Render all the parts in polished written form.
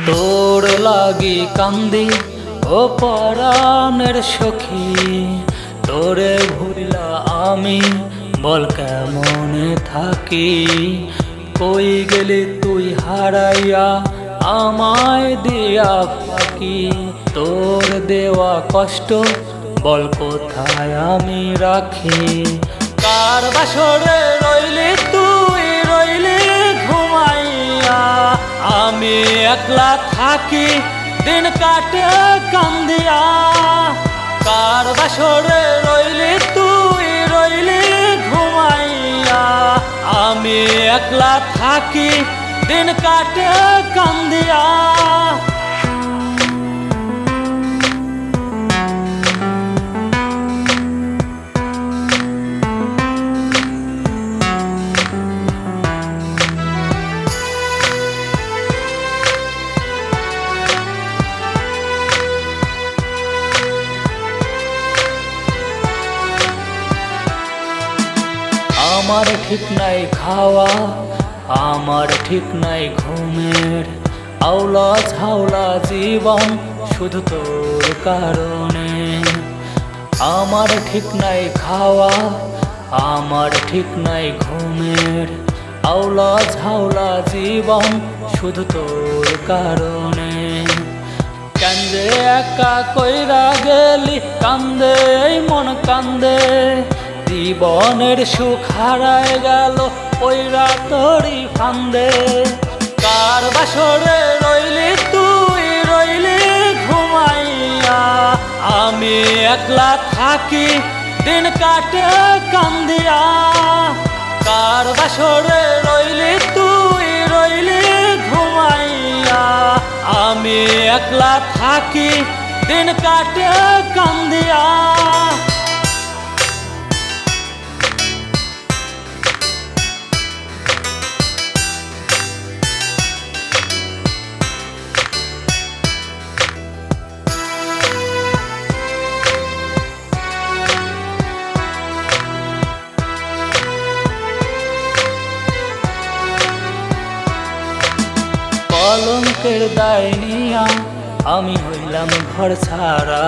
তোর লাগি কান্দি ও পরাণের সখী, তোরে ভুলা আমি বল কেমনে থাকি। কই গেলি তুই হারাইয়া আমায় দিয়া ফাঁকি, তোর দেওয়া কষ্ট বল কোথায় আমি রাখি। কার বাসরে রইলি তুই রইলি ঘুমাইয়া, আমি একলা থাকি দিন কাটে কান্দিয়া। কার বাসরে রইলি তুই রইলি ঘুমাইয়া, আমি একলা থাকি দিন কাটে কান্দিয়া। আমার ঠিক নাই খাওয়া, আমার ঠিক নাই ঘুমের, আওলা ঝাওলা জীবন শুধু তোর কারণে। আমার ঠিক নাই খাওয়া, আমার ঠিক নাই ঘুমের, আওলা ঝাওলা জীবন শুধু তোর কারণে। কান্দে একা কইরা গেলি কান্দে এই মন কান্দে, জীবনের সুখ হারায় গেল ওইরা তোরই ফান্দে। কার বাসরে রইলি তুই রইলি ঘুমাইয়া, আমি একলা থাকি দিন কাটে কান্দিয়া। কার বাসরে রইলি তুই রইলি ঘুমাইয়া, আমি একলা থাকি দিন কাটে কান্দিয়া। কলঙ্কের দায় নিয়া আমি হইলাম ঘর ছাড়া,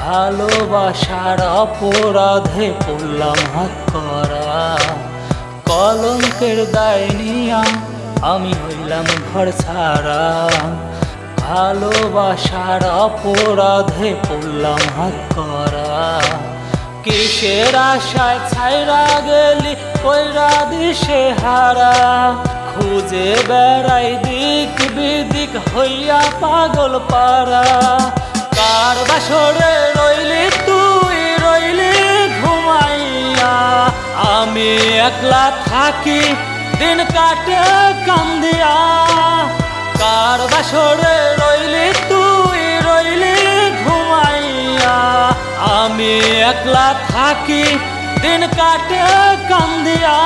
ভালোবাসার অপরাধে পড়লাম হাত করা। কলঙ্কের দায় নিয়া আমি হইলাম ঘর ছাড়া, ভালোবাসার অপরাধে পড়লাম হাত করা। কিসের আশায় ছাইরা গেলি কইরা দিশে হারা, খুঁজে বেড়াই দিক বিদিক হইয়া পাগল পারা। কার বাসরে রইলি তুই রইলি ঘুমাইয়া, আমি একলা থাকি দিন কাটে কান্দিয়া। কার বাসরে রইলি তুই রইলি ঘুমাইয়া, আমি একলা থাকি দিন কাটে কান্দিয়া।